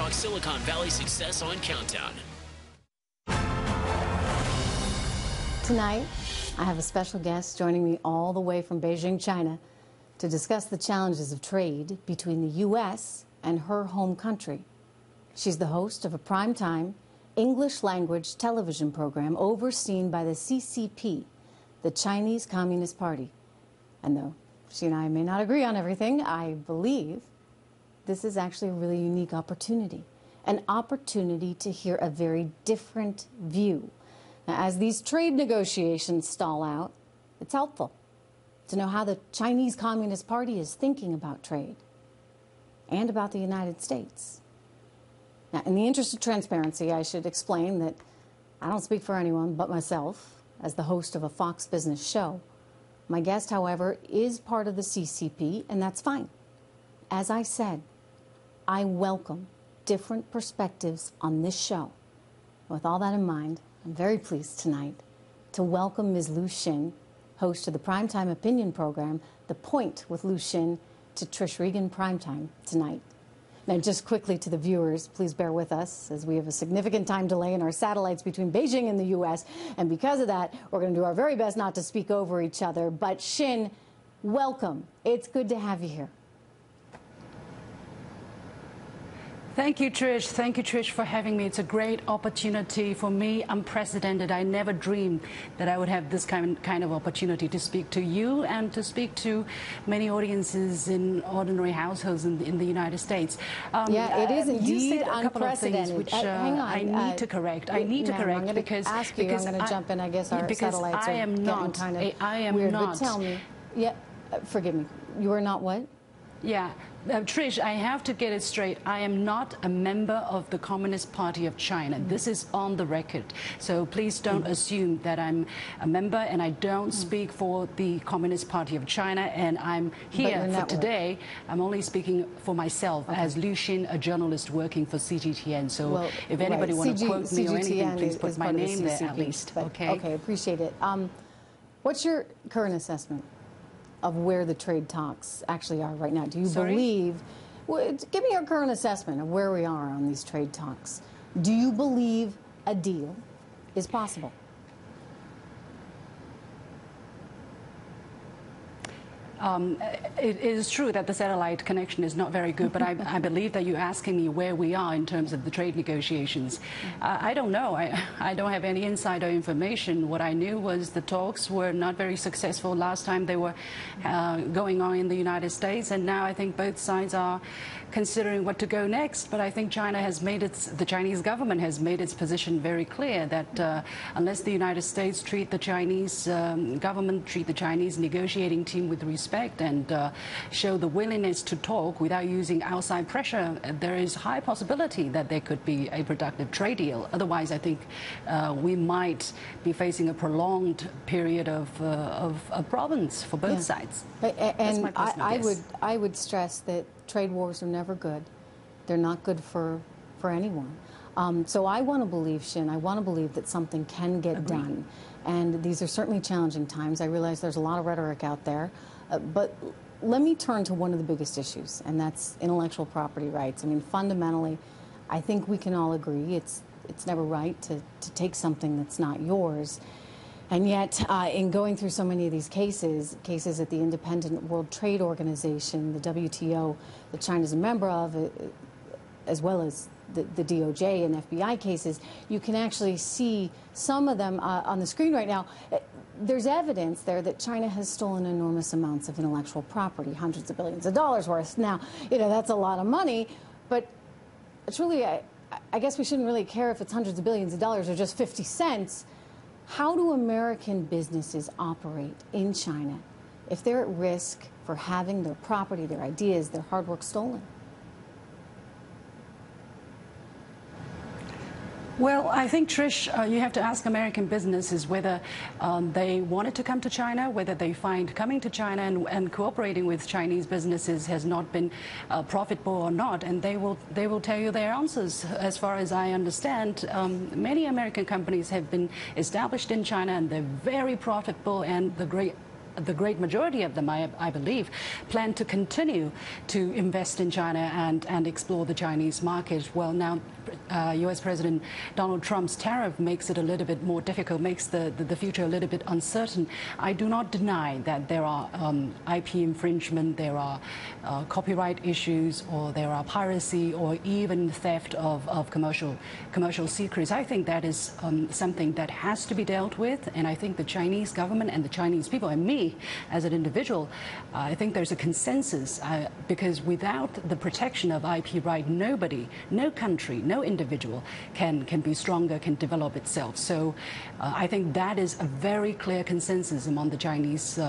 talk Silicon Valley success on Countdown. Tonight, I have a special guest joining me all the way from Beijing, China, to discuss the challenges of trade between the U.S. and her home country. She's the host of a primetime English language television program overseen by the CCP, the Chinese Communist Party. And though she and I may not agree on everything, I believe this is actually a really unique opportunity, an opportunity to hear a very different view. Now, as these trade negotiations stall out, it's helpful to know how the Chinese Communist Party is thinking about trade and about the United States. Now, in the interest of transparency, I should explain that I don't speak for anyone but myself as the host of a Fox Business show. My guest, however, is part of the CCP, and that's fine. As I said, I welcome different perspectives on this show. With all that in mind, I'm very pleased tonight to welcome Ms. Liuxin, host of the primetime opinion program, The Point with Liuxin, to Trish Regan Primetime tonight. Now, just quickly to the viewers, please bear with us as we have a significant time delay in our satellites between Beijing and the U.S. And because of that, we're going to do our very best not to speak over each other. But Xin, welcome. It's good to have you here. Thank you, Trish. Thank you, Trish, for having me. It's a great opportunity for me, unprecedented. I never dreamed that I would have this kind of opportunity to speak to you and to speak to many audiences in ordinary households in the United States. Yeah, it is indeed you said a couple unprecedented. Of things which hang on, I need to correct. I need to correct I'm because ask you, because I'm going to jump in. I guess our satellites I am are not. kind of I am weird. not. But tell me, yeah, forgive me. You are not what? Yeah. Trish, I have to get it straight. I am not a member of the Communist Party of China. This is on the record. So please don't assume that I'm a member, and I don't speak for the Communist Party of China. And I'm here for today. I'm only speaking for myself as Liuxin, a journalist working for CGTN. So if anybody wants to quote me or anything, please put my name there at least. Okay, appreciate it. What's your current assessment of where the trade talks actually are right now? Do you believe, give me your current assessment of where we are on these trade talks. Do you believe a deal is possible? It is true that the satellite connection is not very good, but I believe that you're asking me where we are in terms of the trade negotiations. I don't know. I don't have any insider information. What I knew was the talks were not very successful last time they were going on in the United States, and now I think both sides are considering what to go next. But I think China has made the Chinese government has made its position very clear that unless the United States treat the Chinese government, treat the Chinese negotiating team with respect and show the willingness to talk without using outside pressure, there is high possibility that there could be a productive trade deal. Otherwise, I think we might be facing a prolonged period of problems for both sides. And I would stress that trade wars are never good. They're not good for anyone. So I want to believe, Xin, I want to believe that something can get done. And these are certainly challenging times. I realize there's a lot of rhetoric out there. But let me turn to one of the biggest issues, and that's intellectual property rights. I mean, fundamentally, I think we can all agree it's never right to take something that's not yours. And yet, in going through so many of these cases at the Independent World Trade Organization, the WTO, that China's a member of, as well as the DOJ and FBI cases, you can actually see some of them on the screen right now. There's evidence there that China has stolen enormous amounts of intellectual property, hundreds of billions of dollars worth. Now, that's a lot of money, but truly, I guess we shouldn't really care if it's hundreds of billions of dollars or just 50 cents. How do American businesses operate in China if they're at risk for having their property, their ideas, their hard work stolen? Well, I think, Trish, you have to ask American businesses whether they wanted to come to China, whether they find coming to China and cooperating with Chinese businesses has not been profitable or not, and they will tell you their answers. As far as I understand, many American companies have been established in China, and they're very profitable, and the great the great majority of them, I believe, plan to continue to invest in China and explore the Chinese market. Well, now U.S. President Donald Trump's tariff makes it a little bit more difficult, makes the future a little bit uncertain. I do not deny that there are IP infringement, there are copyright issues, or there are piracy, or even theft of commercial secrets. I think that is something that has to be dealt with, and I think the Chinese government and the Chinese people, and me as an individual, I think there's a consensus, because without the protection of IP right, nobody, no country, no individual can be stronger, can develop itself. So I think that is a very clear consensus among the Chinese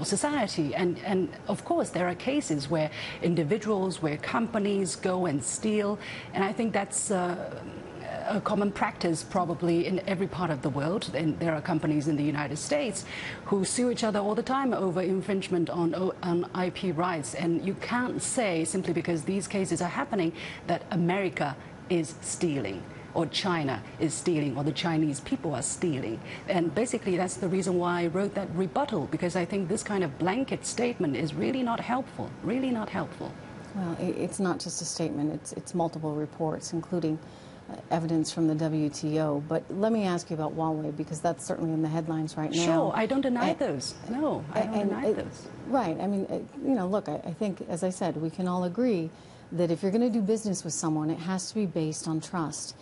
society. And of course, there are cases where individuals, where companies go and steal, and I think that's a common practice probably in every part of the world. And there are companies in the United States who sue each other all the time over infringement on IP rights. And you can't say, simply because these cases are happening, that America is stealing, or China is stealing, or the Chinese people are stealing. And basically that's the reason why I wrote that rebuttal, because I think this kind of blanket statement is really not helpful, really not helpful. Well, it's not just a statement, it's multiple reports, including evidence from the WTO. But let me ask you about Huawei, because that's certainly in the headlines right now. Sure, I don't deny those. No, I don't deny those. Right, I mean, look, I think, as I said, we can all agree that if you're going to do business with someone, it has to be based on trust.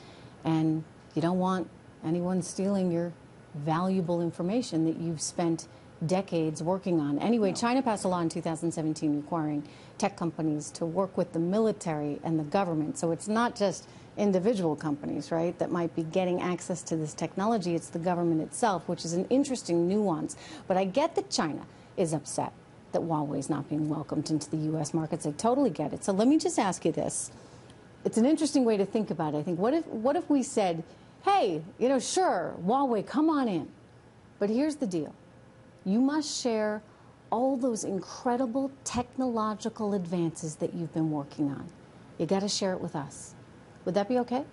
And you don't want anyone stealing your valuable information that you've spent decades working on. Anyway, China passed a law in 2017 requiring tech companies to work with the military and the government. So it's not just individual companies, right, that might be getting access to this technology. It's the government itself, which is an interesting nuance. But I get that China is upset that Huawei is not being welcomed into the U.S. markets. I totally get it. So let me just ask you this. It's an interesting way to think about it. I think, what if we said, hey, sure, Huawei, come on in. But here's the deal. You must share all those incredible technological advances that you've been working on. You got to share it with us. Would that be okay?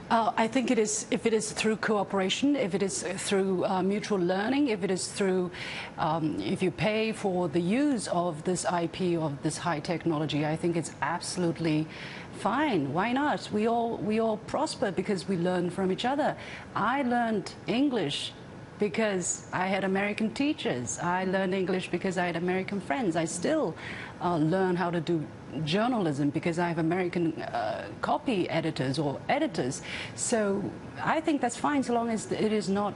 I think it is, if it is through cooperation, if it is through mutual learning, if it is through, if you pay for the use of this IP, of this high technology, I think it's absolutely fine. Why not? We all prosper because we learn from each other. I learned English because I had American teachers. I learned English because I had American friends. I still learn how to do journalism because I have American copy editors or editors. So I think that's fine so long as it is not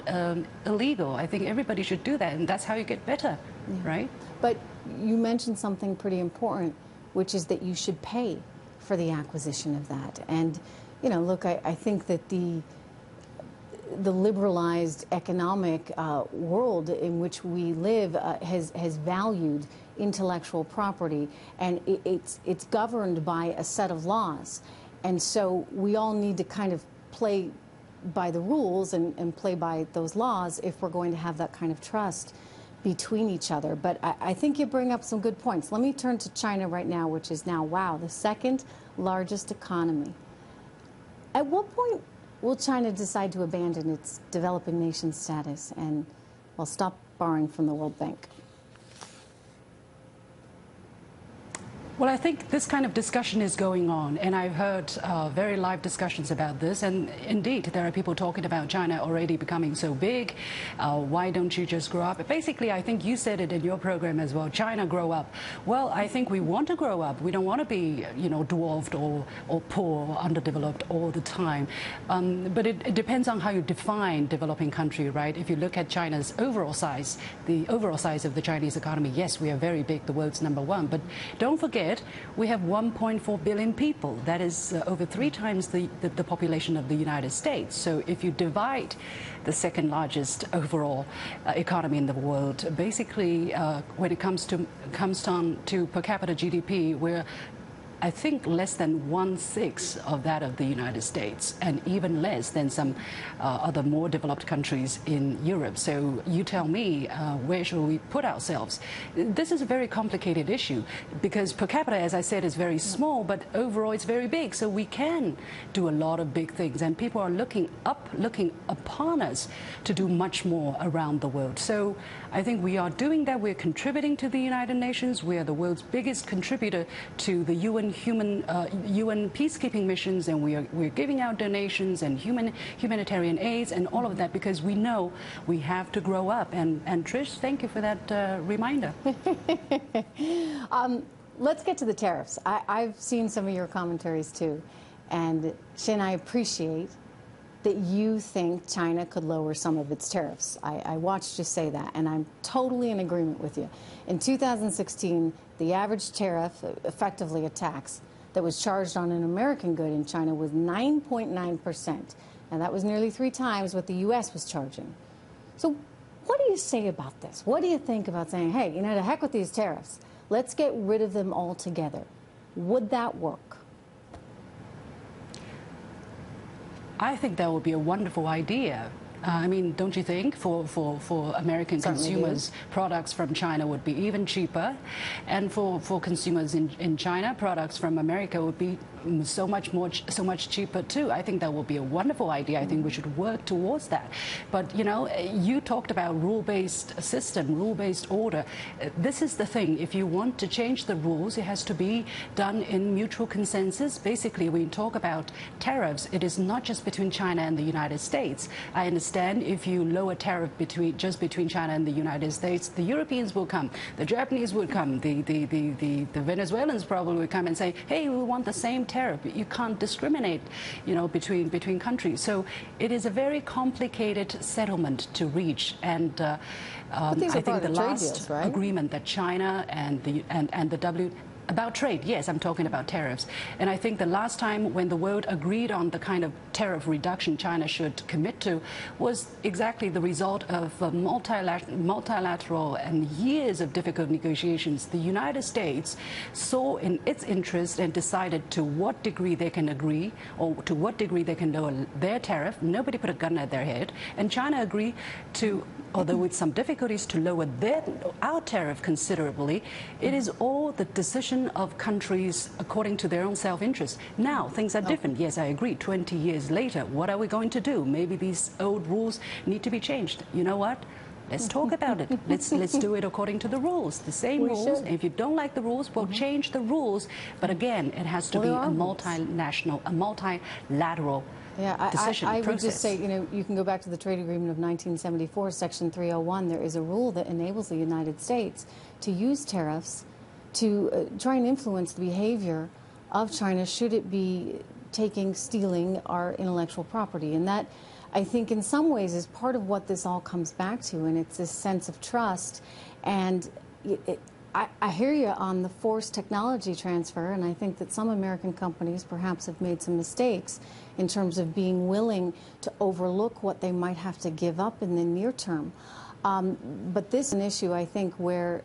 illegal. I think everybody should do that, and that's how you get better, right? But you mentioned something pretty important, which is that you should pay for the acquisition of that. And, look, I think that the liberalized economic world in which we live has valued intellectual property, and it's governed by a set of laws. And so we all need to kind of play by the rules and play by those laws if we're going to have that kind of trust between each other. But I think you bring up some good points. Let me turn to China right now, which is now, wow, the second largest economy. At what point will China decide to abandon its developing nation status and, well, stop borrowing from the World Bank? Well, I think this kind of discussion is going on, and I've heard very live discussions about this. And indeed, there are people talking about China already becoming so big. Why don't you just grow up? Basically, I think you said it in your program as well. China grow up. Well, I think we want to grow up. We don't want to be, dwarfed or poor or underdeveloped all the time. But it depends on how you define developing country, right? If you look at China's overall size, the overall size of the Chinese economy, yes, we are very big, the world's #1. But don't forget, we have 1.4 billion people. That is over 3 times the population of the United States. So if you divide the second largest overall economy in the world, basically when it comes down to per capita GDP, we're I think, less than 1/6 of that of the United States, and even less than some other more developed countries in Europe. So you tell me, where should we put ourselves? This is a very complicated issue because per capita, as I said, is very small, but overall it's very big. So we can do a lot of big things, and people are looking upon us to do much more around the world. So I think we are doing that. We're contributing to the United Nations. We are the world's biggest contributor to the UN peacekeeping missions, and we're giving out donations and humanitarian aids and all of that because we know we have to grow up. And Trish, thank you for that reminder. Let's get to the tariffs. I've seen some of your commentaries too, and Xin, I appreciate that you think China could lower some of its tariffs. I watched you say that, and I'm totally in agreement with you. In 2016, the average tariff, effectively a tax, that was charged on an American good in China was 9.9%. And that was nearly 3 times what the U.S. was charging. So what do you say about this? What do you think about saying, hey, you know, to heck with these tariffs. Let's get rid of them altogether. Would that work? I think that would be a wonderful idea. I mean, don't you think, for American consumers, products from China would be even cheaper, and for consumers in China, products from America would be so much cheaper too. I think that would be a wonderful idea. I think we should work towards that. But you know, you talked about rule-based system, rule-based order. This is the thing. If you want to change the rules, it has to be done in mutual consensus. Basically, when you talk about tariffs, it is not just between China and the United States. I understand if you lower tariff just between China and the United States, the Europeans will come, the Japanese will come, the Venezuelans probably will come and say, hey, we want the same tariff. You can't discriminate, you know, between countries. So it is a very complicated settlement to reach, and I think the last deals, right? Agreement that China and the about trade, yes, I'm talking about tariffs. And I think the last time when the world agreed on the kind of tariff reduction China should commit to was exactly the result of multilateral and years of difficult negotiations. The United States saw in its interest and decided to what degree they can agree or to what degree they can lower their tariff. Nobody put a gun at their head. And China agreed to, although with some difficulties, to lower our tariff considerably. It is all the decision of countries according to their own self-interest. Now things are different. Yes, I agree. 20 years later, what are we going to do? Maybe these old rules need to be changed. You know what? Let's talk about it. Let's do it according to the rules, the same rules. If you don't like the rules, we'll change the rules. But again, it has to be a multinational, a multilateral decision I process. would just say, you know, you can go back to the trade agreement of 1974, Section 301. There is a rule that enables the United States to use tariffs to try and influence the behavior of China should it be stealing our intellectual property. And that, I think, in some ways is part of what this all comes back to, and it's this sense of trust. And I hear you on the forced technology transfer, and I think that some American companies perhaps have made some mistakes in terms of being willing to overlook what they might have to give up in the near term. But this is an issue, I think, where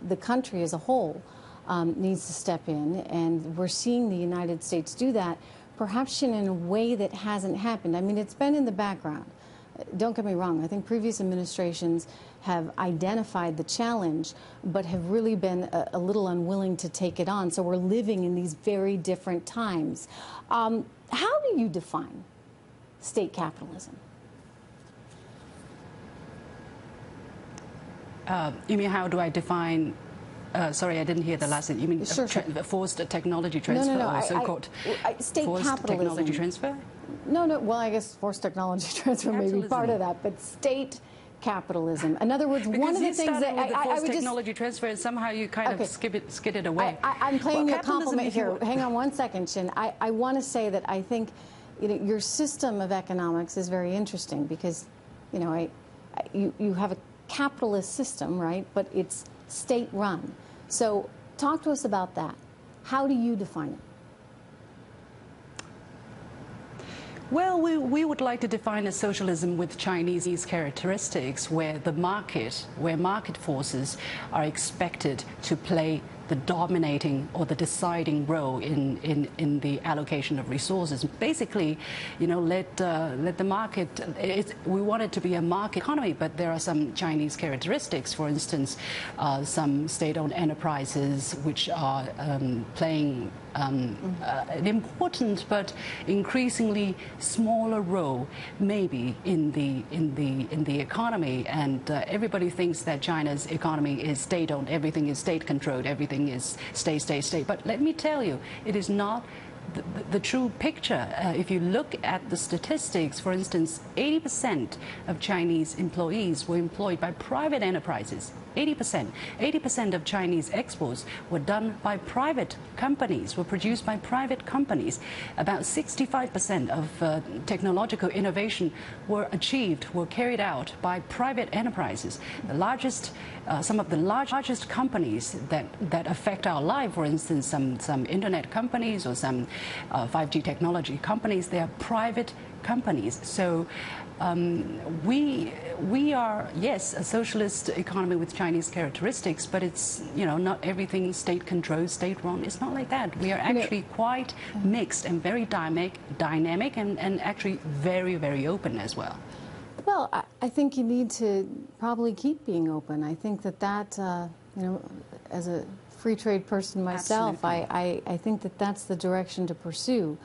the country as a whole needs to step in, and we're seeing the United States do that, perhaps in a way that hasn't happened. I mean, it's been in the background. Don't get me wrong. I think previous administrations have identified the challenge, but have really been a little unwilling to take it on. So we're living in these very different times. How do you define state capitalism? You mean how do I define? Sorry, I didn't hear the last thing. You mean forced technology transfer, or so-called state forced capitalism. technology transfer? No. Well, I guess forced technology transfer may be part of that, but state capitalism. In other words, one of the things that I would technology transfer, and somehow you kind of skid it away. I'm playing you a compliment here. Hang on one second, Xin. I want to say that I think, you know, your system of economics is very interesting because, you know, you have a capitalist system, right? But it's state-run. So talk to us about that. How do you define it? Well, we would like to define a socialism with Chinese characteristics, where market forces are expected to play the dominating or the deciding role in the allocation of resources. Basically, you know, let the market. We want it to be a market economy, but there are some Chinese characteristics. For instance, some state-owned enterprises which are playing an important but increasingly smaller role, maybe in the economy. And everybody thinks that China's economy is state-owned, everything is state-controlled, everything is state. But let me tell you, it is not the true picture. If you look at the statistics, for instance, 80% of Chinese employees were employed by private enterprises. 80% of Chinese exports were done by private companies, were produced by private companies. About 65% of technological innovation were carried out by private enterprises. The largest, some of the largest companies that affect our life, for instance, some internet companies or some 5G technology companies, they are private companies. So we are, yes, a socialist economy with Chinese characteristics, but it's, you know, not everything state-controlled, state-run. It's not like that. We are actually quite mixed and very dynamic and actually very, very open as well. Well, I think you need to probably keep being open. I think that you know, as a free trade person myself, I think that's the direction to pursue.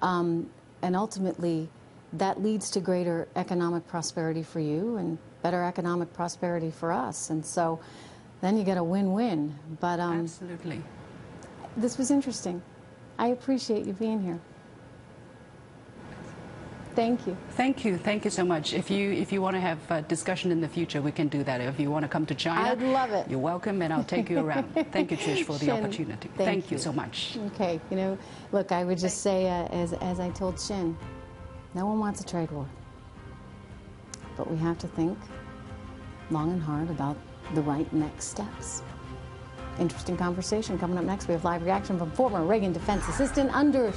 And ultimately, that leads to greater economic prosperity for you and better economic prosperity for us. And so then you get a win-win. But absolutely. This was interesting. I appreciate you being here. Thank you. Thank you. Thank you so much. If you want to have a discussion in the future, we can do that. If you want to come to China, I'd love it. You're welcome, and I'll take you around. Thank you, Trish, for the Shin, opportunity. Thank you so much. Okay. You know, look, I would just say, as I told Shin, no one wants a trade war. But we have to think long and hard about the right next steps. Interesting conversation coming up next. We have live reaction from former Reagan defense assistant under